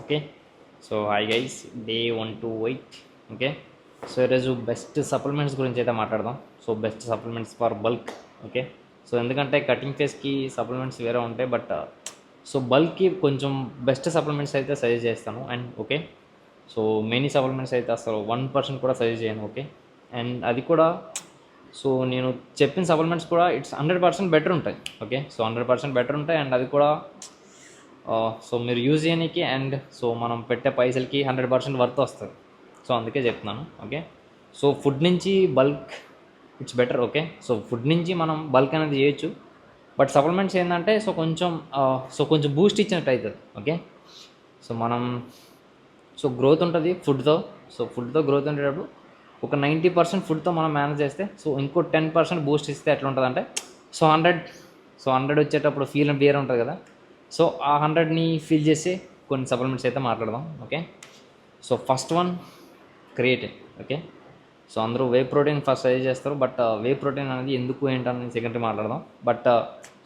Okay. So hi guys, day 128. Okay. So ఈరోజు best supplements గురించి అయితే మాట్లాడదాం. So best supplements for bulk. Okay. So ఎందుకంటే cutting ఫేస్కి సప్లిమెంట్స్ వేరే ఉంటాయి, బట్ సో బల్క్కి కొంచెం బెస్ట్ సప్లిమెంట్స్ అయితే సజెస్ట్ చేస్తాను. And okay, so many supplements అయితే అసలు 1% కూడా సజెస్ట్ చేయను. ఓకే. అండ్ అది కూడా సో నేను చెప్పిన సప్లిమెంట్స్ కూడా ఇట్స్ 100% బెటర్ ఉంటాయి. ఓకే. సో 100% బెటర్ ఉంటాయి. అండ్ అది కూడా సో మీరు యూజ్ చేయడానికి అండ్ సో మనం పెట్టే పైసలకి 100% వర్త్ వస్తుంది. సో అందుకే చెప్తున్నాను. ఓకే. సో ఫుడ్ నుంచి bulk it's better. Okay. So food నుంచి మనం బల్క్ అనేది చేయొచ్చు, బట్ సప్లిమెంట్స్ ఏంటంటే కొంచెం బూస్ట్ ఇచ్చినట్టు అవుతుంది. ఓకే. సో మనం సో గ్రోత్ ఉంటుంది ఫుడ్తో. సో ఫుడ్తో గ్రోత్ ఉండేటప్పుడు ఒక 90% ఫుడ్తో మనం మేనేజ్ చేస్తే సో ఇంకో 10% బూస్ట్ ఇస్తే ఎట్లా ఉంటుంది అంటే సో 100 వచ్చేటప్పుడు ఫీల్ వేరే ఉంటుంది కదా. సో ఆ 100ని ఫీల్ చేసి కొన్ని సప్లిమెంట్స్ అయితే మాట్లాడదాం. Okay. So first one creatine. Okay. So అందరూ వే ప్రోటీన్ ఫస్ట్ సజెస్ట్ చేస్తారు, బట్ వే ప్రోటీన్ అనేది ఎందుకు ఏంటనేది సెకండరీ మాట్లాడదాం. బట్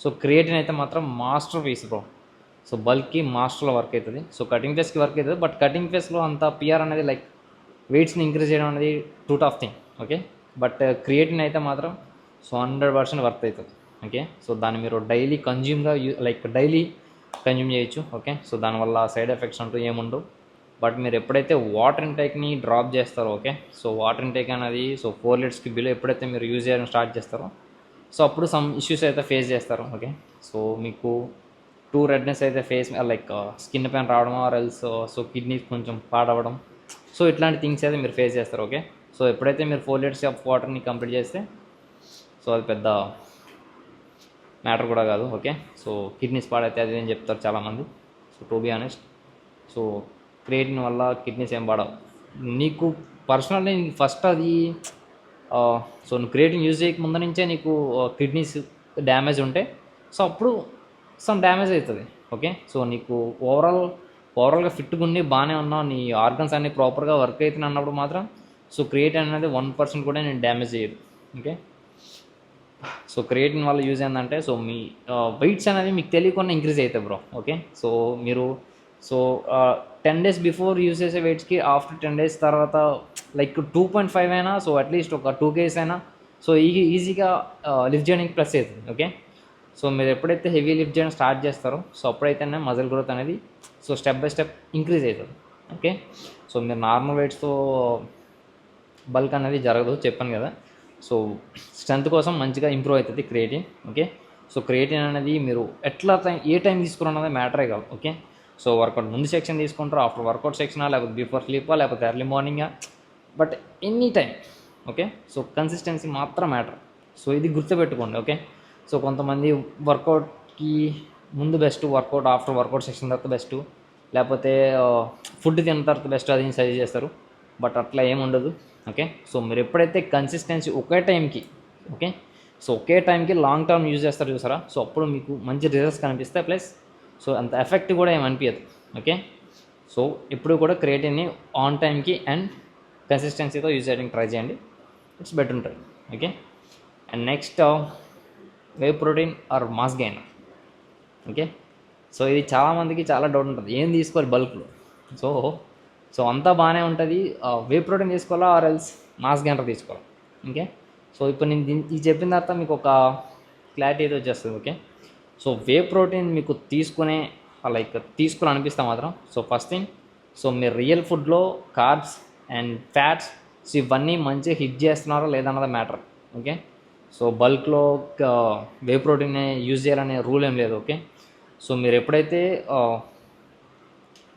సో క్రియేటిన్ అయితే మాత్రం మాస్టర్ పీస్ బ్రో. సో బల్క్కి మాస్టర్లో వర్క్ అవుతుంది. సో కటింగ్ ఫేస్కి వర్క్ అవుతుంది, బట్ కటింగ్ ఫేస్లో అంత పిఆర్ అనేది లైక్ వెయిట్స్ని ఇంక్రీజ్ చేయడం అనేది too tough thing. Okay. But creatine అయితే మాత్రం సో 100% వర్క్ అవుతుంది. ఓకే. సో దాన్ని మీరు డైలీ డైలీ కన్జ్యూమ్ చేయొచ్చు. ఓకే. సో దానివల్ల సైడ్ ఎఫెక్ట్స్ అంటూ ఏముండవు. బట్ మీరు ఎప్పుడైతే వాటర్ ఇంటేక్ని డ్రాప్ చేస్తారో, ఓకే, సో వాటర్ ఇంటేక్ అనేది సో 4 లీటర్స్కి బిలో ఎప్పుడైతే మీరు యూజ్ చేయడం స్టార్ట్ చేస్తారో సో అప్పుడు సమ్ ఇష్యూస్ అయితే ఫేస్ చేస్తారు. ఓకే. సో మీకు రెడ్నెస్ అయితే ఫేస్ స్కిన్ పైన రావడం ఆర్ ఎల్స్ సో కిడ్నీస్ కొంచెం పాడవడం, సో ఇట్లాంటి థింగ్స్ అయితే మీరు ఫేస్ చేస్తారు. ఓకే. సో ఎప్పుడైతే మీరు 4 లీటర్స్ ఆఫ్ వాటర్ని కంప్లీట్ చేస్తే సో అది పెద్ద మ్యాటర్ కూడా కాదు. ఓకే. సో కిడ్నీస్ పాడైతే అది అని చెప్తారు చాలామంది. So to be honest, so creatine వల్ల కిడ్నీస్ ఏం పాడవు. నీకు పర్సనల్లీ ఫస్ట్ అది సో నువ్వు క్రియేటిన్ యూజ్ చేయక ముందు నుంచే నీకు కిడ్నీస్ డ్యామేజ్ ఉంటే సో అప్పుడు సమ్ డ్యామేజ్ అవుతుంది. ఓకే. సో నీకు ఓవరాల్గా ఫిట్గా ఉండి బాగానే ఉన్నావు, నీ ఆర్గన్స్ అన్నీ ప్రాపర్గా వర్క్ అవుతుంది అన్నప్పుడు మాత్రం సో క్రియేటిన్ అనేది 1% కూడా నేను డ్యామేజ్ చేయదు. ఓకే. సో క్రియేటిన్ వల్ల యూజ్ ఏంటంటే సో మీ వెయిట్స్ అనేది మీకు తెలియకుండా ఇంక్రీజ్ అవుతాయి బ్రో. ఓకే. సో మీరు సో 10 days బిఫోర్ యూజ్ చేసే వెయిట్స్కి ఆఫ్టర్ 10 days తర్వాత లైక్ 2.5 అయినా సో అట్లీస్ట్ ఒక 2 kgs అయినా సో ఈజీగా లిఫ్ట్ చేయడానికి ప్లస్ అవుతుంది. ఓకే. సో మీరు ఎప్పుడైతే హెవీ లిఫ్ట్ చేయడం స్టార్ట్ చేస్తారో సో అప్పుడైతేనే మజిల్ గ్రోత్ అనేది so step by step increase అవుతుంది. ఓకే. సో మీరు నార్మల్ వెయిట్స్తో బల్క్ అనేది జరగదు, చెప్పాను కదా. సో స్ట్రెంత్ కోసం మంచిగా ఇంప్రూవ్ అవుతుంది క్రియేటిన్. ఓకే. సో క్రియేటిన్ అనేది మీరు ఏ టైం తీసుకున్నది మ్యాటరే కాదు. ఓకే. సో వర్కౌట్ ముందు సెక్షన్ తీసుకుంటారు, ఆఫ్టర్ వర్కౌట్ సెక్షనా, లేకపోతే బిఫోర్ స్లీపా, లేకపోతే ఎర్లీ మార్నింగా, but any time. Okay. So consistency మాత్రం మ్యాటర్. సో ఇది గుర్తుపెట్టుకోండి. ఓకే. సో కొంతమంది వర్కౌట్కి ముందు best, workout after workout section తర్వాత బెస్ట్, లేకపోతే ఫుడ్ తిన్న తర్వాత బెస్ట్ అది సజెస్ట్ చేస్తారు, బట్ అట్లా ఏముండదు. ఓకే. సో మీరు ఎప్పుడైతే కన్సిస్టెన్సీ ఒకే టైంకి, ఓకే, సో ఒకే టైంకి లాంగ్ టర్మ్ యూజ్ చేస్తారు చూసారా, సో అప్పుడు మీకు మంచి రిజల్ట్స్ కనిపిస్తాయి. ప్లస్ సో అంత ఎఫెక్ట్ కూడా ఏమనిపించదు. ఓకే. సో ఎప్పుడు కూడా క్రియేటిన్ని ఆన్ టైంకి అండ్ కన్సిస్టెన్సీతో యూజ్ చేయడానికి ట్రై చేయండి, ఇట్స్ బెటర్ ఉంటుంది. Okay. And next whey protein or mass gainer. Okay. So ఇది చాలామందికి చాలా డౌట్ ఉంటుంది, ఏం తీసుకోవాలి బల్క్లో. సో అంతా బాగానే ఉంటుంది, వే ప్రోటీన్ తీసుకోవాలా ఆర్ ఎల్స్ మాస్ గెయినర్ తీసుకోవాలి. ఓకే. సో ఇప్పుడు నేను ఇది చెప్పిన తర్వాత మీకు ఒక క్లారిటీ అయితే వచ్చేస్తుంది. ఓకే. సో వే ప్రోటీన్ మీకు తీసుకోవాలనిపిస్తే మాత్రం సో ఫస్ట్ థింగ్ సో మీరు రియల్ ఫుడ్లో కార్బ్స్ అండ్ ఫ్యాట్స్ సో ఇవన్నీ మంచిగా హిట్ చేస్తున్నారో లేదన్నది మ్యాటర్. ఓకే. సో బల్క్లో వే ప్రోటీన్ యూజ్ చేయాలనే రూల్ ఏం లేదు. ఓకే. సో మీరు ఎప్పుడైతే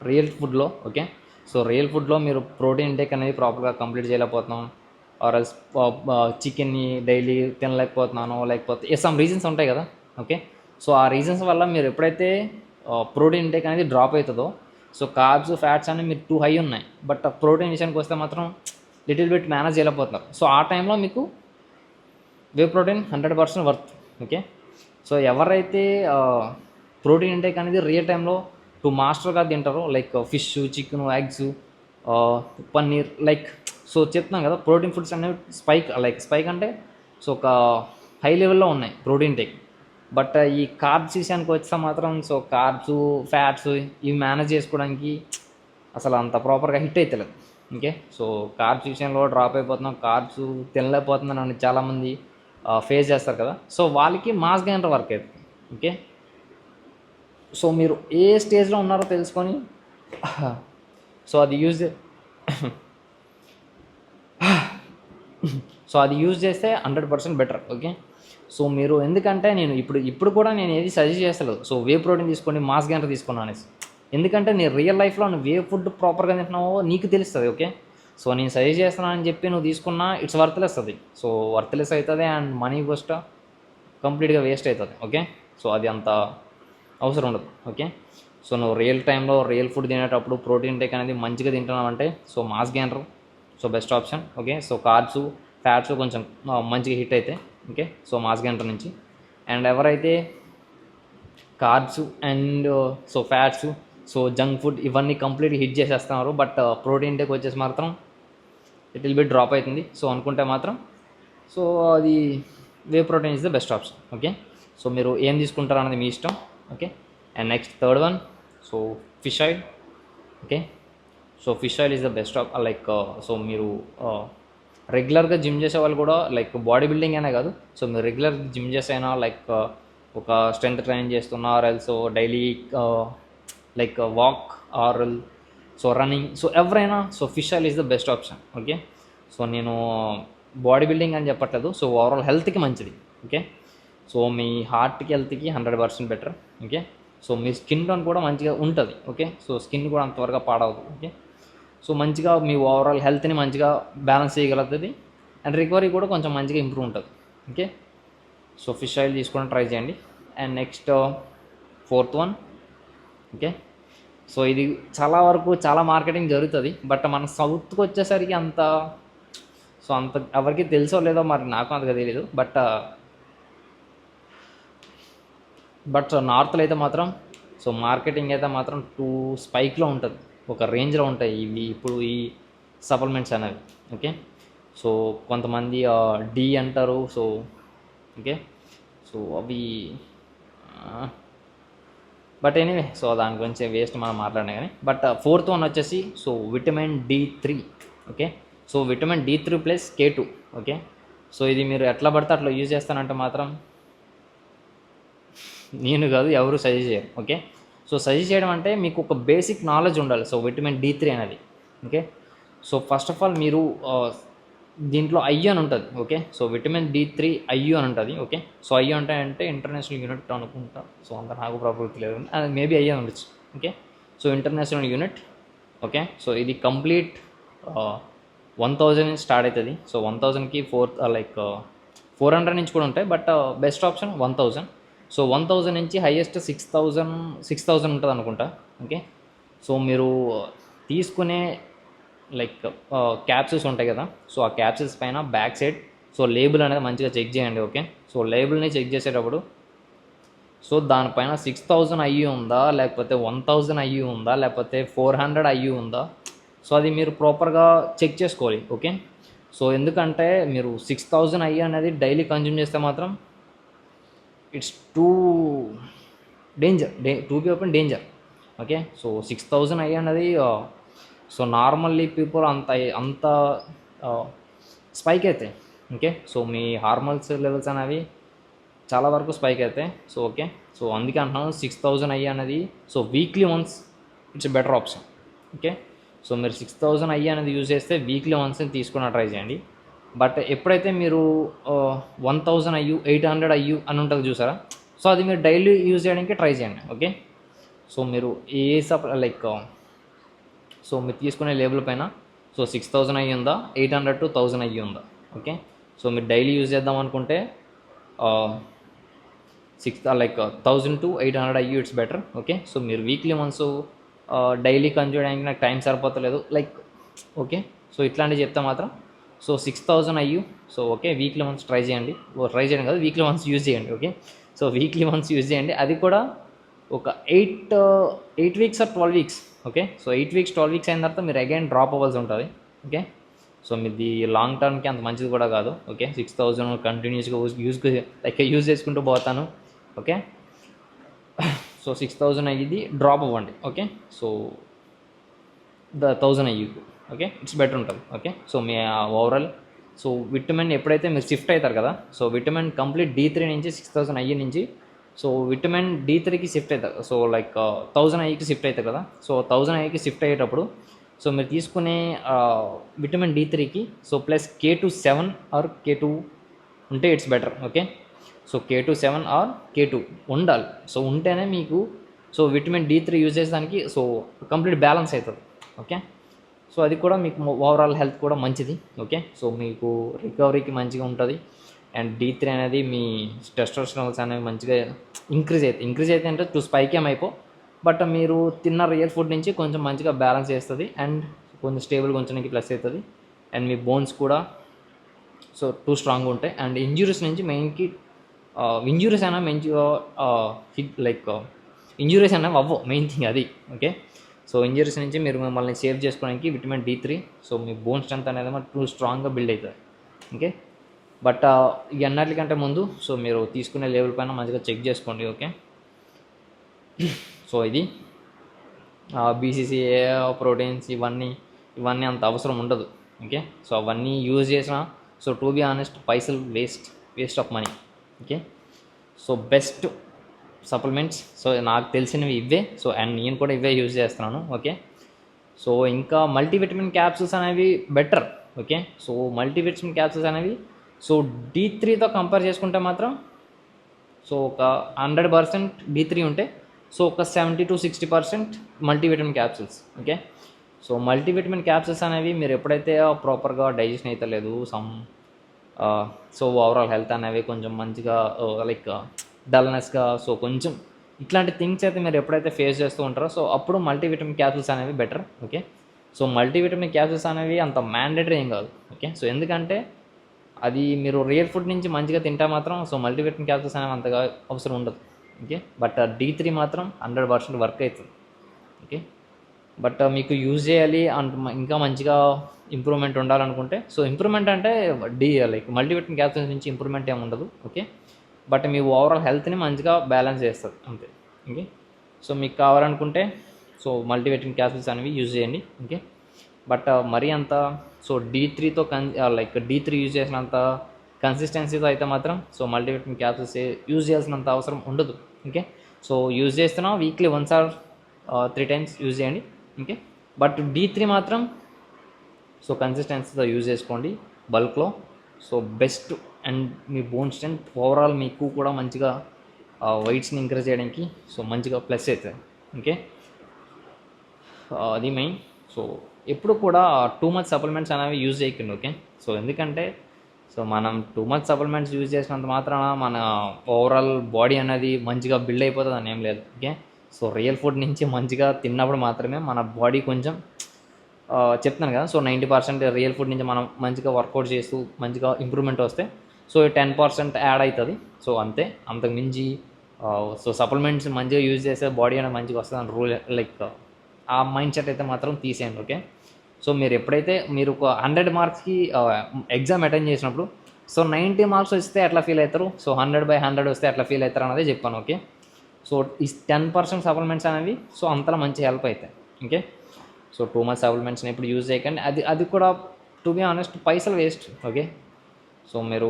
రియల్ ఫుడ్లో, ఓకే, సో రియల్ ఫుడ్లో మీరు ప్రోటీన్ ఇంటేక్ అనేది ప్రాపర్గా కంప్లీట్ చేయలేకపోతున్నాం, ఆర్ ఎల్స్ చికెన్ని డైలీ తినలేకపోతున్నాను, లేకపోతే సమ్ రీజన్స్ ఉంటాయి కదా. ఓకే. సో ఆ రీజన్స్ వల్ల మీరు ఎప్పుడైతే ప్రోటీన్ ఇంటేక్ అనేది డ్రాప్ అవుతుందో సో కార్బ్స్ ఫ్యాట్స్ అనేవి మీరు టూ హై ఉన్నాయి, బట్ ప్రోటీన్ విషయానికి వస్తే మాత్రం లిటిల్ బిట్ మేనేజ్ చేయలేకపోతున్నారు. సో ఆ టైంలో మీకు whey protein 100% worth. Okay. So ఎవరైతే ప్రోటీన్ ఇంటేక్ అనేది రియల్ టైంలో మాస్టర్గా తింటారో like fish, chicken, eggs, paneer, so చెప్తున్నాం కదా ప్రోటీన్ ఫుడ్స్ అనేవి స్పైక్ అంటే సో ఒక హై లెవెల్లో ఉన్నాయి ప్రోటీన్ ఇంటేక్. బట్ ఈ కార్బ్స్ విషయానికి వస్తే మాత్రం సో కార్బ్స్ ఫ్యాట్స్ ఇవి మేనేజ్ చేసుకోవడానికి అసలు అంత ప్రాపర్గా హిట్ అవుతలేదు. ఓకే, సో కార్బ్స్ విషయంలో డ్రాప్ అయిపోతున్నాం, కార్బ్స్ తినలేకపోతున్నాను చాలామంది ఫేస్ చేస్తారు కదా. సో వాళ్ళకి మాస్ గెయినర్ వర్క్ అవుతుంది. ఓకే, సో మీరు ఏ స్టేజ్లో ఉన్నారో తెలుసుకొని సో అది యూజ్ సో అది యూజ్ చేస్తే 100% బెటర్. ఓకే, సో మీరు ఎందుకంటే నేను ఇప్పుడు కూడా నేను ఏది సజెస్ట్ చేస్తలేదు సో వే ప్రోటీన్ తీసుకోండి, మాస్ గెయినర్ తీసుకున్నాను అనేసి. ఎందుకంటే నేను రియల్ లైఫ్లో నువ్వు ఏ ఫుడ్ ప్రాపర్గా తింటున్నావో నీకు తెలుస్తుంది. ఓకే, సో నేను సజెస్ట్ చేస్తున్నాను అని చెప్పి నువ్వు తీసుకున్నా ఇట్స్ వర్త్లెస్ అది. సో వర్త్లెస్ అవుతుంది అండ్ మనీ వేస్ట్, కంప్లీట్గా వేస్ట్ అవుతుంది. ఓకే, సో అది అంత అవసరం ఉండదు. ఓకే, సో నువ్వు రియల్ టైంలో రియల్ ఫుడ్ తినేటప్పుడు ప్రోటీన్ టేక్ అనేది మంచిగా తింటున్నావు అంటే so mass gainer so best option. Okay, so carbs fats కొంచెం మంచిగా హిట్ అయితే ఓకే, సో మాస్ గెయినర్ నుంచి. అండ్ ఎవరైతే carbs and so fats so junk food ఇవన్నీ కంప్లీట్గా హిట్ చేసేస్తున్నారు బట్ ప్రోటీన్ టేక్ వచ్చేసి మాత్రం ఇట్ విల్ బి డ్రాప్ అవుతుంది సో అనుకుంటే మాత్రం సో అది whey protein is the best option. Okay, so మీరు ఏం తీసుకుంటారు అన్నది మీ ఇష్టం. Okay, and next third one so fish oil. Okay, so fish oil is the best of like so మీరు రెగ్యులర్గా జిమ్ చేసే వాళ్ళు కూడా లైక్ బాడీ బిల్డింగ్ అనే కాదు, సో మీరు రెగ్యులర్ జిమ్ చేసైనా లైక్ ఒక స్ట్రెంత్ ట్రైన్ చేస్తున్నా or else daily like walk or so running so ఎవరైనా so fish oil is the best option. Okay, so నేను బాడీ బిల్డింగ్ అని చెప్పట్లేదు, సో ఓవరాల్ హెల్త్కి మంచిది. ఓకే, సో మీ హార్ట్కి హెల్త్కి 100% బెటర్. ఓకే, సో మీ స్కిన్ టోన్ కూడా మంచిగా ఉంటుంది. ఓకే, సో స్కిన్ కూడా అంతవరకు పాడవదు. ఓకే, సో మంచిగా మీ ఓవరాల్ హెల్త్ని మంచిగా బ్యాలెన్స్ చేయగలుగుతుంది అండ్ రికవరీ కూడా కొంచెం మంచిగా ఇంప్రూవ్ ఉంటుంది. ఓకే, సో ఫిష్ ఆయిల్ తీసుకోవడం ట్రై చేయండి. And next fourth one. Okay, so ఇది చాలా వరకు చాలా మార్కెటింగ్ జరుగుతుంది బట్ మన సౌత్కి వచ్చేసరికి అంత సో అంత ఎవరికి తెలుసో లేదో మరి నాకు అంతగా తెలియదు బట్ నార్త్లో అయితే మాత్రం సో మార్కెటింగ్ అయితే మాత్రం స్పైక్లో ఉంటుంది, ఒక రేంజ్లో ఉంటాయి ఇవి ఇప్పుడు ఈ సప్లిమెంట్స్ అనేవి. ఓకే, సో కొంతమంది డి అంటారు. సో ఓకే, సో అవి బట్ ఎనీవే సో దాని గురించి వేస్ట్ మనం మాట్లాడినా కానీ. బట్ ఫోర్త్ వన్ వచ్చేసి so vitamin D3. Okay, so vitamin D3 plus K2. Okay, so ఇది మీరు ఎట్లా పడితే అట్లా యూజ్ చేస్తానంటే మాత్రం నేను కాదు ఎవరు సజెస్ట్ చేయరు. ఓకే, సో సజెస్ట్ చేయడం అంటే మీకు ఒక బేసిక్ నాలెడ్జ్ ఉండాలి సో విటమిన్ D3 అనేది. Okay, so first of all మీరు దీంట్లో ఐ అని ఉంటుంది. Okay, so vitamin D3 IU అని ఉంటుంది. ఓకే, సో ఐయు అంటే ఇంటర్నేషనల్ యూనిట్ అనుకుంటా, సో అంత నాకు ప్రాపర్ తెలియదు, అది మేబీ ఐ అని ఉండొచ్చు. Okay, so international unit. Okay, so ఇది కంప్లీట్ 1000 స్టార్ట్ అవుతుంది. సో 1000కి లైక్ 400 నుంచి కూడా ఉంటాయి బట్ బెస్ట్ ఆప్షన్ 1000. సో 1000 నుంచి హైయెస్ట్ 6000 ఉంటుంది అనుకుంటా. ఓకే, సో మీరు తీసుకునే లైక్ క్యాప్సూల్స్ ఉంటాయి కదా, సో ఆ క్యాప్సూల్స్ పైన బ్యాక్ సైడ్ సో లేబుల్ అనేది మంచిగా చెక్ చేయండి. ఓకే, సో లేబుల్ని చెక్ చేసేటప్పుడు సో దానిపైన 6000 ఐయు ఉందా లేకపోతే 1000 ఐయు ఉందా లేకపోతే 400 ఐయు ఉందా, సో అది మీరు ప్రాపర్గా చెక్ చేసుకోవాలి. ఓకే, సో ఎందుకంటే మీరు 6000 ఐయు అనేది డైలీ కన్జ్యూమ్ చేస్తే మాత్రం it's two be open danger. Okay, so 6000 I అన్నది సో నార్మల్లీ పీపుల్ అంత స్పైక్ అవుతాయి. ఓకే, సో మీ హార్మోన్స్ లెవెల్స్ అనేవి చాలా వరకు స్పైక్ అవుతాయి. సో ఓకే, సో అందుకే అంటున్నాను 6000 ఐ అనేది so weekly once it's better option. Okay, so మీరు 6000 ఐ అనేది యూజ్ చేస్తే వీక్లీ వన్స్ తీసుకున్న ట్రై చేయండి. బట్ ఎప్పుడైతే మీరు 1000 ఐయు 800 ఐయు అని ఉంటుంది చూసారా, సో అది మీరు డైలీ యూజ్ చేయడానికి ట్రై చేయండి. ఓకే, సో మీరు లైక్ సో మీరు తీసుకునే లేబుల్ పైన సో 6000 ఐ ఉందా 800 to 1000 ఐ ఉందా. ఓకే, సో మీరు డైలీ యూజ్ చేద్దాం అనుకుంటే like 1000 to 800 IU it's better. Okay, so మీరు వీక్లీ వన్స్ డైలీ కన్జ్యూమ్ చేయడానికి నాకు టైం సరిపోతలేదు లైక్. ఓకే, సో ఇట్లాంటివి చెప్తే మాత్రం so 6000 IU so okay weekly once try చేయండి కాదు వీక్లీ వన్స్ యూజ్ చేయండి. Okay, so weekly once use చేయండి, అది కూడా ఒక 8 weeks or 12 weeks. Okay, so 8 weeks 12 weeks అయిన తర్వాత మీరు అగైన్ డ్రాప్ అవ్వాల్సి ఉంటుంది. ఓకే, సో మీది లాంగ్ టర్మ్కి అంత మంచిది కూడా కాదు. ఓకే, 6000 కంటిన్యూస్గా యూజ్ చేసుకుంటూ పోతాను. ఓకే, సో 6000 అయ్యింది డ్రాప్ అవ్వండి. ఓకే, సో ద 1000 అయ్యికు. ఓకే, ఇట్స్ బెటర్ ఉంటుంది. ఓకే, సో మీ ఓవరాల్ సో విటమిన్ ఎప్పుడైతే మీరు షిఫ్ట్ అవుతారు కదా, సో విటమిన్ కంప్లీట్ D3 నుంచి 6000 అయ్యి నుంచి సో విటమిన్ D3కి షిఫ్ట్ అవుతారు. సో లైక్ 1000 ఐకి షిఫ్ట్ అవుతారు కదా, సో 1000 ఐకి షిఫ్ట్ అయ్యేటప్పుడు సో మీరు తీసుకునే విటమిన్ D3కి so plus K27 or K2 ఉంటే it's better. Okay, so K27 or K2 ఉండాలి. సో ఉంటేనే మీకు సో విటమిన్ D3 యూజ్ చేసేదానికి సో కంప్లీట్ బ్యాలెన్స్ అవుతుంది. ఓకే, సో అది కూడా మీకు ఓవరాల్ హెల్త్ కూడా మంచిది. ఓకే, సో మీకు రికవరీకి మంచిగా ఉంటుంది. అండ్ D3 అనేది మీ టెస్టోస్టెరాన్స్ అనేవి మంచిగా ఇంక్రీజ్ అయితే అంటే స్పైక్ ఏం అయిపో, బట్ మీరు తిన్న రియల్ ఫుడ్ నుంచి కొంచెం మంచిగా బ్యాలెన్స్ చేస్తుంది అండ్ కొంచెం స్టేబుల్గా ఉంచడానికి ప్లస్ అవుతుంది. అండ్ మీ బోన్స్ కూడా సో టూ స్ట్రాంగ్గా ఉంటాయి. అండ్ ఇంజురీస్ నుంచి మెయిన్కి ఇంజురీస్ అయినా మంచిగా లైక్ ఇంజురీస్ అనేవి అవ్వవు, మెయిన్ థింగ్ అది. ఓకే, సో ఇంజరీస్ నుంచి మీరు మిమ్మల్ని సేవ్ చేసుకోవడానికి విటమిన్ D3 సో మీ బోన్ స్ట్రెంత్ అనేది టూ స్ట్రాంగ్గా బిల్డ్ అవుతుంది. ఓకే, బట్ ఈ అన్నిటికంటే ముందు సో మీరు తీసుకునే లెవెల్ పైన మంచిగా చెక్ చేసుకోండి. ఓకే, సో ఇది BCCA ప్రోటీన్స్ ఇవన్నీ అంత అవసరం ఉండదు. ఓకే, సో అవన్నీ యూజ్ చేసిన సో టు బి ఆనెస్ట్ పైసలు waste of money. Okay, so best supplements so నాకు తెలిసినవి ఇవే. సో అండ్ నేను కూడా ఇవే యూజ్ చేస్తున్నాను. ఓకే, సో ఇంకా మల్టీవిటమిన్ క్యాప్సూల్స్ అనేవి better. Okay, so multivitamin capsules అనేవి సో D3తో కంపేర్ చేసుకుంటే మాత్రం సో ఒక 100% D3 ఉంటే సో ఒక 70 to 60% multivitamin capsules. Okay, so multivitamin capsules అనేవి మీరు ఎప్పుడైతే ప్రాపర్గా డైజెషన్ అయితే లేదు సో ఓవరాల్ హెల్త్ అనేవి కొంచెం మంచిగా లైక్ డల్నెస్గా సో కొంచెం ఇట్లాంటి థింగ్స్ అయితే మీరు ఎప్పుడైతే ఫేస్ చేస్తూ ఉంటారో సో అప్పుడు మల్టీవిటమిన్ క్యాప్సూల్స్ అనేవి better. Okay, so multivitamin capsules అనేవి అంత మ్యాండేటరీ ఏం కాదు. ఓకే, సో ఎందుకంటే అది మీరు రియల్ ఫుడ్ నుంచి మంచిగా తింటే మాత్రం సో మల్టీవిటమిన్ క్యాప్సూల్స్ అనేవి అంతగా అవసరం ఉండదు. ఓకే, బట్ D3 మాత్రం 100% వర్క్ అవుతుంది. ఓకే, బట్ మీకు యూజ్ చేయాలి అండ్ ఇంకా మంచిగా ఇంప్రూవ్మెంట్ ఉండాలనుకుంటే సో ఇంప్రూవ్మెంట్ అంటే లైక్ మల్టీవిటమిన్ క్యాప్సూల్స్ నుంచి ఇంప్రూవ్మెంట్ ఏమి ఉండదు. ఓకే, బట్ మీ ఓవరాల్ హెల్త్ని మంచిగా బ్యాలెన్స్ చేస్తుంది అంతే. ఓకే, సో మీకు కావాలనుకుంటే సో మల్టీవిటమిన్ క్యాప్సూల్స్ అనేవి యూజ్ చేయండి. ఓకే, బట్ మరీ అంత సో D3తో లైక్ D3 యూజ్ చేసినంత కన్సిస్టెన్సీతో అయితే మాత్రం సో మల్టీవిటమిన్ క్యాప్సూల్స్ యూజ్ చేయాల్సినంత అవసరం ఉండదు. ఓకే, సో యూజ్ చేస్తున్నాం వీక్లీ 1 or 3 times యూజ్ చేయండి. ఓకే, బట్ D3 మాత్రం సో కన్సిస్టెన్సీతో యూజ్ చేసుకోండి బల్క్లో. So best and me bone strength overall మీకు కూడా మంచిగా వెయిట్స్ని ఇంక్రీజ్ చేయడానికి సో మంచిగా ప్లస్ అవుతుంది. ఓకే, అది మెయిన్. సో ఎప్పుడు కూడా టూ మచ్ సప్లిమెంట్స్ అనేవి యూజ్ చేయకండి. ఓకే, సో ఎందుకంటే సో మనం టూ మచ్ సప్లిమెంట్స్ యూజ్ చేసినంత మాత్రాన మన ఓవరాల్ బాడీ అనేది మంచిగా బిల్డ్ అయిపోతుంది అని ఏం లేదు. ఓకే, సో రియల్ ఫుడ్ నుంచి మంచిగా తిన్నప్పుడు మాత్రమే మన బాడీ కొంచెం చెప్తున్నాను కదా, సో 90% రియల్ ఫుడ్ నుంచి మనం మంచిగా వర్కౌట్ చేస్తూ మంచిగా ఇంప్రూవ్మెంట్ వస్తే సో 10% యాడ్ అవుతుంది. సో అంతే, అంతకు మించి సో సప్లిమెంట్స్ మంచిగా యూజ్ చేస్తే బాడీ అనేది మంచిగా వస్తుంది అని రూల్ లైక్ ఆ మైండ్ సెట్ అయితే మాత్రం తీసేయండి. ఓకే, సో మీరు ఎప్పుడైతే మీరు ఒక 100 మార్క్స్కి ఎగ్జామ్ అటెండ్ చేసినప్పుడు సో 90 మార్క్స్ వస్తే ఎట్లా ఫీల్ అవుతారు, సో 100/100 వస్తే ఎట్లా ఫీల్ అవుతారు అనేది చెప్పాను. ఓకే, సో ఈ 10% సప్లిమెంట్స్ అనేవి సో అంతలా మంచి హెల్ప్ అవుతాయి. ఓకే, సో టూ మచ్ సప్లిమెంట్స్ని ఎప్పుడు యూజ్ చేయకండి. అది కూడా టు బి ఆనెస్ట్ పైసలు వేస్ట్. ఓకే, సో మీరు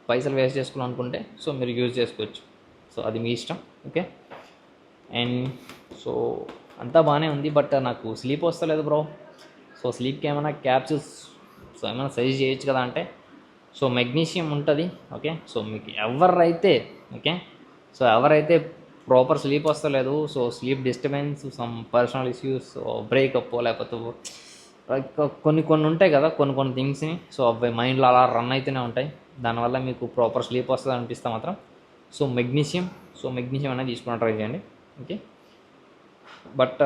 పైసలు వేస్ట్ చేసుకోవాలనుకుంటే సో మీరు యూజ్ చేసుకోవచ్చు. సో అది మీ ఇష్టం. ఓకే, అండ్ సో అంతా బాగానే ఉంది, బట్ నాకు స్లీప్ వస్తలేదు బ్రో. సో స్లీప్కి ఏమైనా క్యాప్సూల్స్ సో ఏమైనా సజెస్ట్ చేయొచ్చు కదా అంటే సో మెగ్నీషియం ఉంటుంది. ఓకే, సో మీకు ఎవరైతే ప్రాపర్ స్లీప్ వస్తలేదు, so sleep disturbance, some personal issues, breakup లేకపోతే కొన్ని ఉంటాయి కదా కొన్ని థింగ్స్ని సో అవి మైండ్లో అలా రన్ అయితేనే ఉంటాయి. దానివల్ల మీకు ప్రాపర్ స్లీప్ వస్తుంది అనిపిస్తే మాత్రం సో మెగ్నీషియం అనేది తీసుకుని ట్రై చేయండి. ఓకే, బట్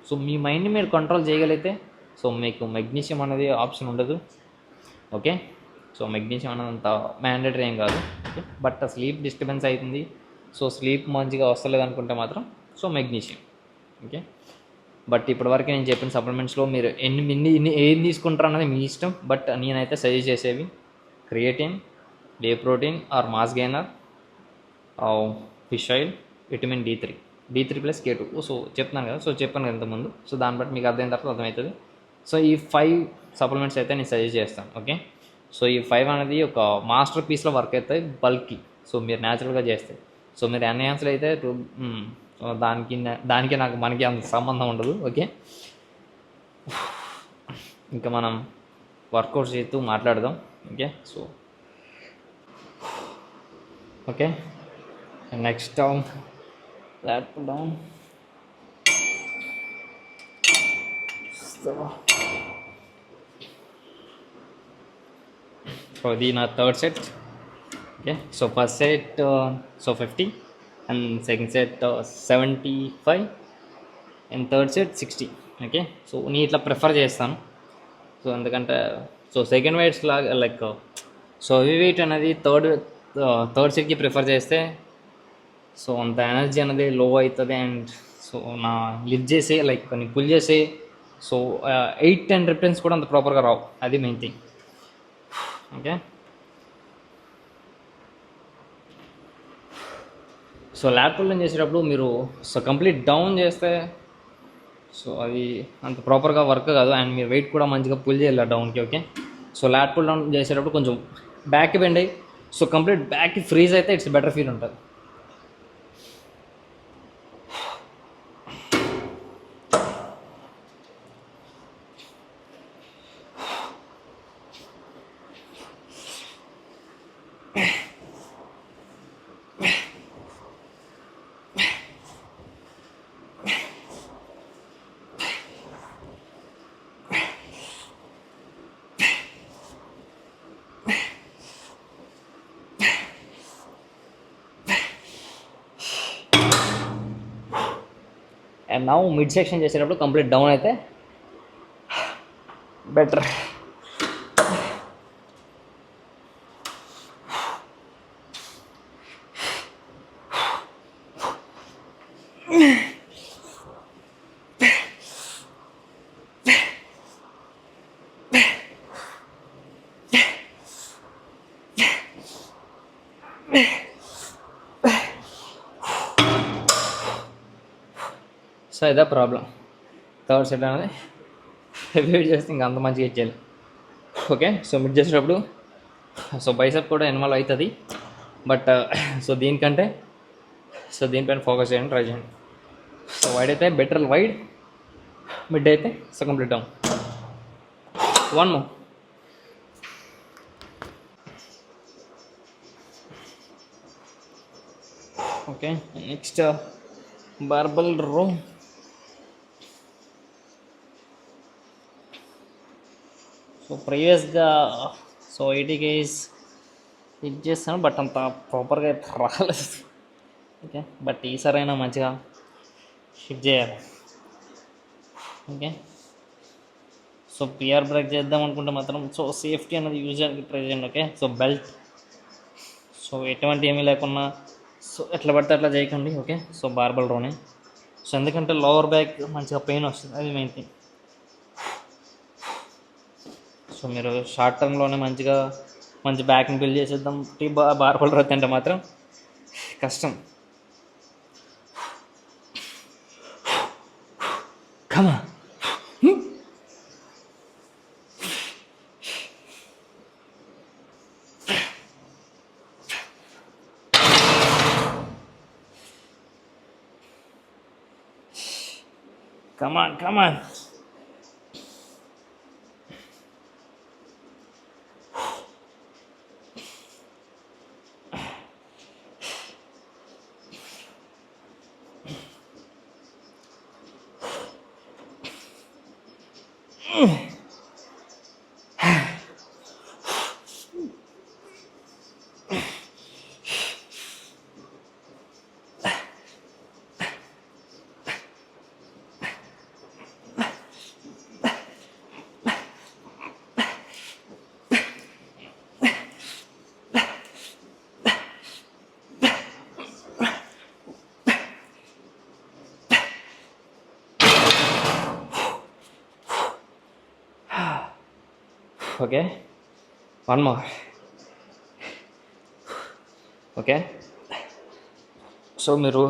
సో మీ మైండ్ని మీరు కంట్రోల్ చేయగలిగితే సో మీకు మెగ్నీషియం అనేది ఆప్షన్ ఉండదు. ఓకే, సో మెగ్నీషియం అనేది అంత మ్యాండేటరీ ఏం కాదు. ఓకే, బట్ స్లీప్ డిస్టర్బెన్స్ అవుతుంది, సో స్లీప్ మంచిగా వస్తలేదు అనుకుంటే మాత్రం సో మెగ్నీషియం. ఓకే, బట్ ఇప్పటివరకు నేను చెప్పిన సప్లిమెంట్స్లో మీరు ఏం తీసుకుంటారు అన్నది మీ ఇష్టం. బట్ నేనైతే సజెస్ట్ చేసేవి creatine, whey protein or mass gainer, fish oil, vitamin D3. D3+K2. So చెప్తున్నాను కదా, సో చెప్పాను కదా ఇంతకుముందు. సో దాన్ని బట్టి మీకు అర్థమైన తర్వాత అర్థమవుతుంది. సో ఈ 5 సప్లిమెంట్స్ అయితే నేను సజెస్ట్ చేస్తాను. ఓకే, సో ఈ 5 అనేది ఒక మాస్టర్ పీస్లో వర్క్ అవుతాయి బల్క్కి. సో మీరు న్యాచురల్గా చేస్తే, సో మీరు ఎన్హాన్స్డ్ అయితే సో దానికి నాకు మనకి అంత సంబంధం ఉండదు. ఓకే, ఇంకా మనం వర్కౌట్ చేస్తూ మాట్లాడదాం. Okay, so okay, next down that pull down. So the third set. Okay, so first set so 50 and second set 75 and third set 60. Okay, so నేను ఇట్లా ప్రిఫర్ చేస్తాను. సో ఎందుకంటే సో సెకండ్ వెయిట్స్ లాగా like so heavy weight అనేది third సెట్కి prefer చేస్తే so అంత energy అనేది లో అవుతుంది. అండ్ సో నా లిఫ్ట్ చేసే లైక్ కొన్ని పుల్ చేసే సో 8-10 రిప్టెన్స్ కూడా అంత ప్రాపర్గా రావు. అది main thing. Okay, so lat pull చేసేటప్పుడు మీరు సో కంప్లీట్ డౌన్ చేస్తే సో అది అంత ప్రాపర్గా వర్క్ కాదు. అండ్ మీరు వెయిట్ కూడా మంచిగా పుల్ చేయాలి డౌన్కి. Okay, so lat pull down చేసేటప్పుడు కొంచెం బ్యాక్కి బెండ్ అయ్యి సో కంప్లీట్ బ్యాక్కి ఫ్రీజ్ అయితే ఇట్స్ బెటర్ ఫీల్ ఉంటుంది. అండ్ నౌ మిడ్ సెక్షన్ చేసేటప్పుడు కంప్లీట్ డౌన్ అయితే బెటర్. సో ఇదే ప్రాబ్లం. థర్డ్ సెట్ అనేది హెవీ వెయిట్ చేస్తే ఇంకా అంత మంచిగా ఇచ్చేయాలి. ఓకే, సో మిడ్ చేసేటప్పుడు సో బైసెప్ కూడా ఇన్వాల్వ్ అవుతుంది. బట్ సో దీనికంటే సో దీనిపైన ఫోకస్ చేయండి, ట్రై చేయండి. సో వైడ్ అయితే బెటర్ వైడ్, మిడ్ అయితే so complete down. One more. Okay, next barbell row. So ప్రీవియస్గా సో 80 kgs హిట్ చేస్తాను, బట్ అంత ప్రాపర్గా అయితే రాలేదు. ఓకే, బట్ ఈసారైనా మంచిగా హిట్ చేయాలి. ఓకే, సో పిఆర్ బ్రేక్ చేద్దాం అనుకుంటే మాత్రం సో సేఫ్టీ అనేది యూజ్ చేయడానికి ట్రై చేయండి. ఓకే, సో బెల్ట్ సో ఎటువంటి ఏమీ లేకున్నా సో ఎట్లా పడితే అట్లా చేయకండి. ఓకే, సో బార్బల్ రోనే. సో ఎందుకంటే లోవర్ బ్యాక్ మంచిగా పెయిన్ వస్తుంది, అది మెయిన్ థింగ్. సో మీరు షార్ట్ టర్మ్లోనే మంచి బ్యాక్ని బిల్డ్ చేసేద్దాం బార్బల్ రో అంటే మాత్రం కష్టం. Come come on. Okay, one more. Okay, so మీరు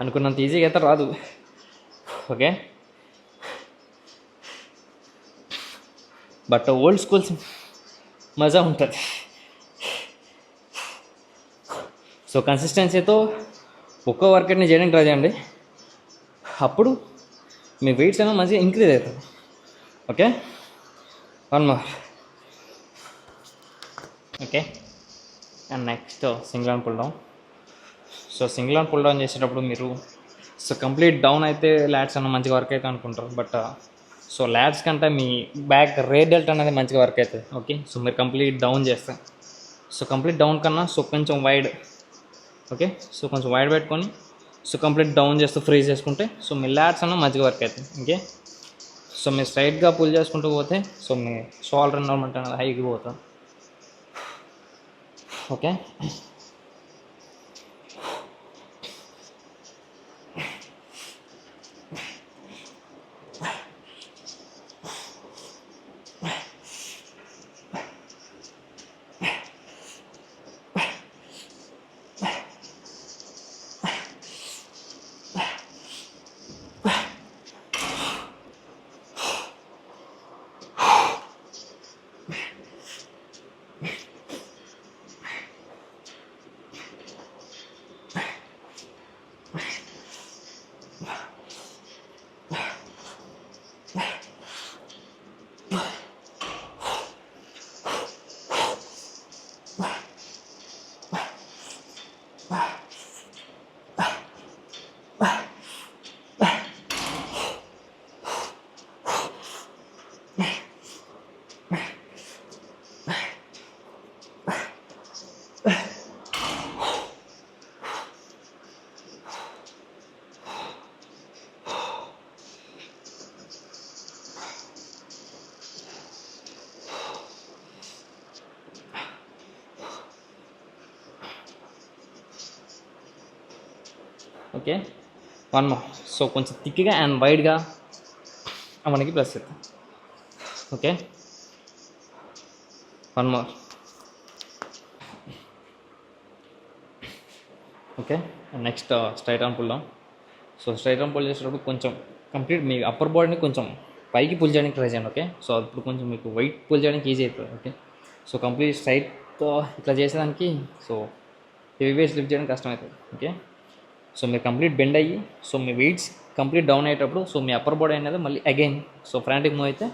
అనుకున్నంత ఈజీగా అయితే రాదు. ఓకే, బట్ ఓల్డ్ స్కూల్స్ మజా ఉంటుంది. సో కన్సిస్టెన్సీతో ఒక్కో వర్కౌట్ని చేయడానికి ట్రై చేయండి, అప్పుడు మీ వెయిట్స్ అనేవి మంచిగా ఇంక్రీజ్ అవుతుంది. Okay, one more. Okay, and next single arm pull down. So single arm pull down చేసేటప్పుడు మీరు సో కంప్లీట్ డౌన్ అయితే ల్యాట్స్ అన్న మంచిగా వర్క్ అవుతుంది అనుకుంటారు, బట్ సో ల్యాట్స్ కంటే మీ బ్యాక్ రేర్ డెల్ట్ అనేది మంచిగా వర్క్ అవుతుంది. ఓకే, సో మీరు కంప్లీట్ డౌన్ చేస్తే, సో కంప్లీట్ డౌన్ కన్నా సో కొంచెం వైడ్, ఓకే, సో కొంచెం వైడ్ పెట్టుకొని సో కంప్లీట్ డౌన్ చేస్తూ ఫ్రీజ్ చేసుకుంటే సో మీ ల్యాట్స్ అన్న మంచిగా వర్క్ అవుతుంది. ఓకే, సో మీరు స్ట్రైట్గా పుల్ చేసుకుంటూ పోతే సో మీ షోల్డర్ ఎన్రోల్మెంట్ అనేది హైకి పోతుంది. Okay, okay, one more. So కొంచెం థిక్గా అండ్ వైడ్గా మనకి ప్రెస్ చేద్దాం. Okay, one more. Okay, next straight arm pull down. So straight arm pull చేసేటప్పుడు కొంచెం కంప్లీట్ మీ అప్పర్ బాడీని కొంచెం పైకి పుల్ చేయడానికి ట్రై చేయండి. ఓకే, సో అప్పుడు కొంచెం మీకు వెయిట్ పుల్ చేయడానికి ఈజీ అవుతుంది. ఓకే, సో కంప్లీట్ స్ట్రైట్తో ఇట్లా చేసేదానికి సో హెవీ వెయిట్స్ లిఫ్ట్ చేయడానికి కష్టం అవుతుంది. ఓకే, సో మీరు కంప్లీట్ బెండ్ అయ్యి సో మీ వెయిట్స్ కంప్లీట్ డౌన్ అయ్యేటప్పుడు సో మీ అప్పర్ బాడీ అనేది మళ్ళీ అగైన్ సో ఫ్రాంటిక్ మూవ్ అయితే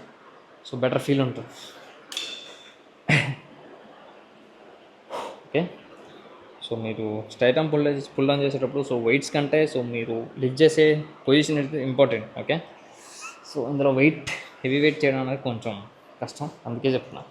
సో బెటర్ ఫీల్ ఉంటుంది. ఓకే, సో మీరు స్ట్రైట్ ఆర్మ్ పుల్ డౌన్ చేసేటప్పుడు సో వెయిట్స్ కంటే సో మీరు లిఫ్ట్ చేసే పొజిషన్ అయితే ఇంపార్టెంట్. ఓకే, సో ఇందులో హెవీ వెయిట్ చేయడం అనేది కొంచెం కష్టం, అందుకే చెప్తున్నా.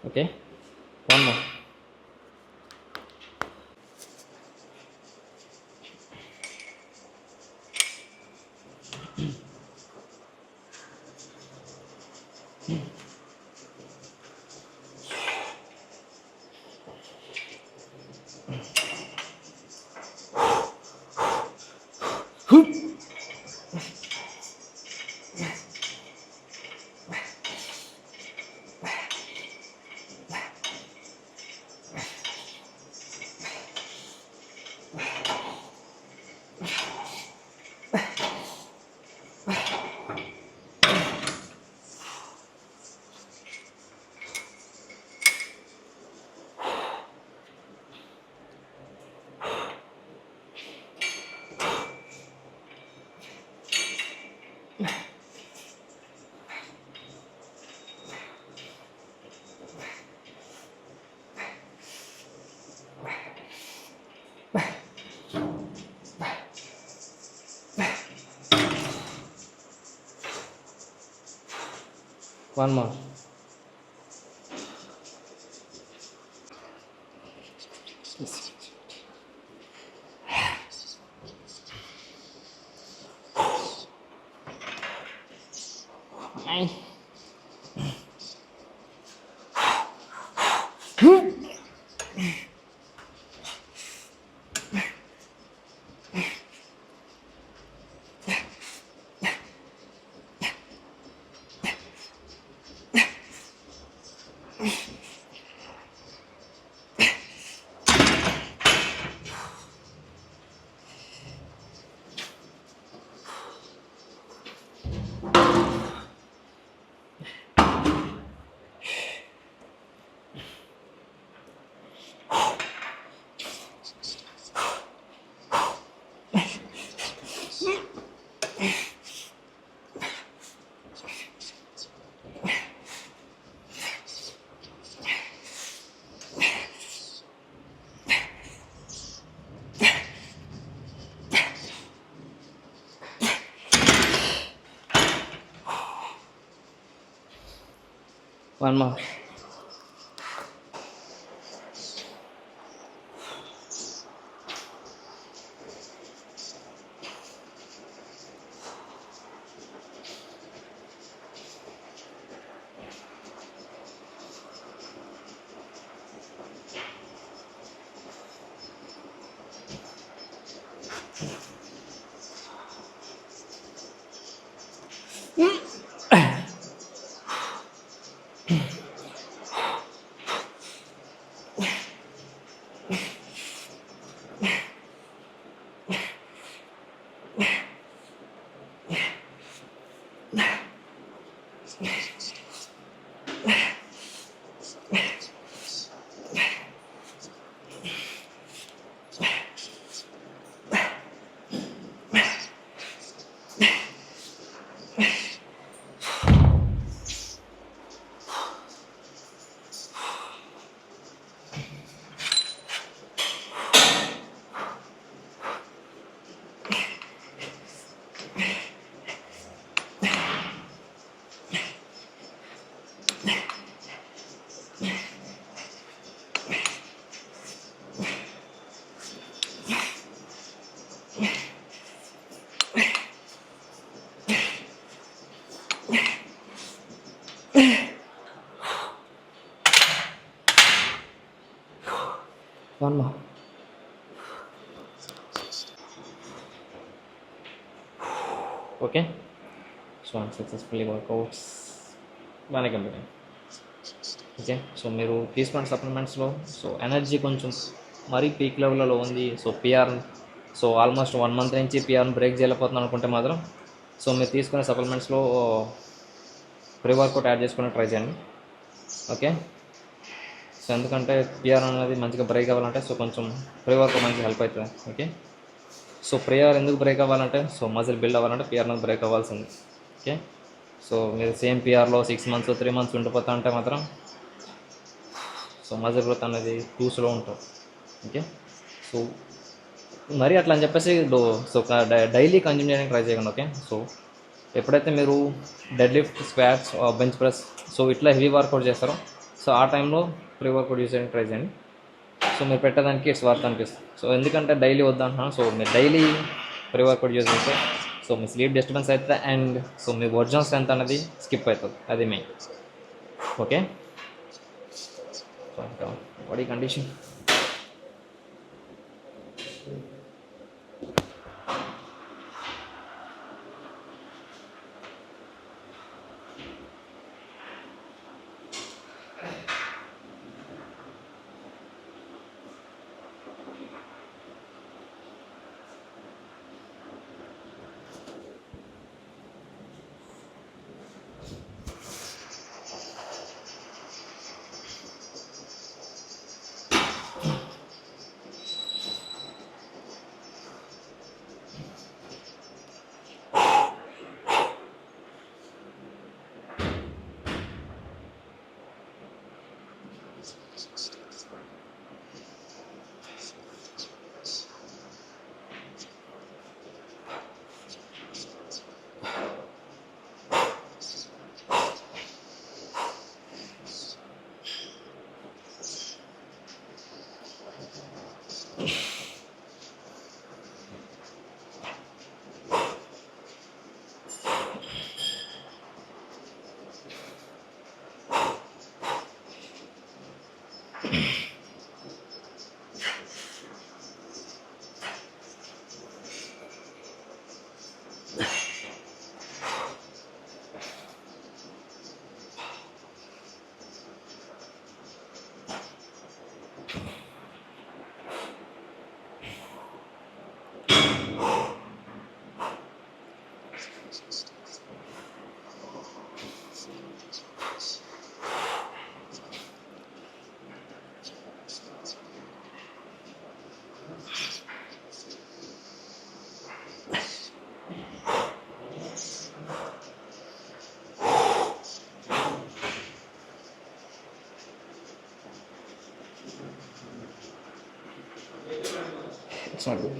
Okay, one more. One more. One more. One more. Okay, so successfully workouts బాగానే కంప్లీట్ అయింది. ఓకే, సో మీరు తీసుకున్న సప్లిమెంట్స్లో సో ఎనర్జీ కొంచెం మరీ పీక్ లెవెల్లో ఉంది. So PR, so almost 1 month నుంచి పిఆర్ని బ్రేక్ చేయలేకపోతున్నాను అనుకుంటే మాత్రం సో మీరు తీసుకునే సప్లిమెంట్స్లో ప్రీ వర్కౌట్ యాడ్ చేసుకుని ట్రై చేయండి. ఓకే, సో ఎందుకంటే పిఆర్ అనేది మంచిగా బ్రేక్ అవ్వాలంటే సో కొంచెం ప్రీ వర్కౌట్ మంచిగా హెల్ప్ అవుతుంది. ఓకే, సో పిఆర్ ఎందుకు బ్రేక్ అవ్వాలంటే సో మజిల్ బిల్డ్ అవ్వాలంటే పిఆర్ అనేది బ్రేక్ అవ్వాల్సింది. ఓకే, సో మీరు సేమ్ పిఆర్లో 6 months 3 months ఉండిపోతా అంటే మాత్రం సో మజిల్ గ్రోత్ అనేది టూ స్లో ఉంటుంది. ఓకే, సో మరి అట్లా అని చెప్పేసి సో డైలీ కన్జ్యూమ్ చేయడానికి ట్రై చేయకండి. ఓకే, సో ఎప్పుడైతే మీరు dead lift, squats, bench press so ఇట్లా హెవీ వర్కౌట్ చేస్తారో సో ఆ టైంలో ప్రీ వర్కౌట్ యూజ్ చేయడానికి ట్రై చేయండి. సో మీరు పెట్టడానికి ఇట్స్ వర్త్ అనిపిస్తుంది. సో ఎందుకంటే డైలీ వద్దంటున్నాను. సో మీరు డైలీ ప్రీ వర్కౌట్ యూజ్ చేస్తే సో మీ స్లీప్ డిస్టర్బెన్స్ అవుతుంది and so me original strength అనేది స్కిప్ అవుతుంది. అది main. Okay, so body condition It's not good.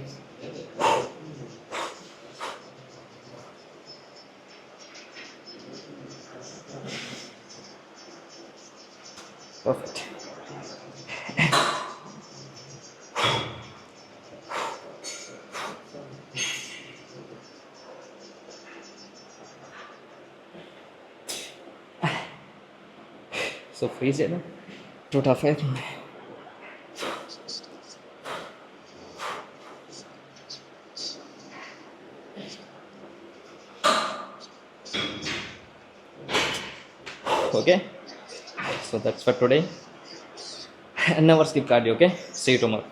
Perfect. So freeze చేయడం టూ టఫ్ అవుతుంది. Okay, so that's for today. Never skip cardio. Okay, see you tomorrow.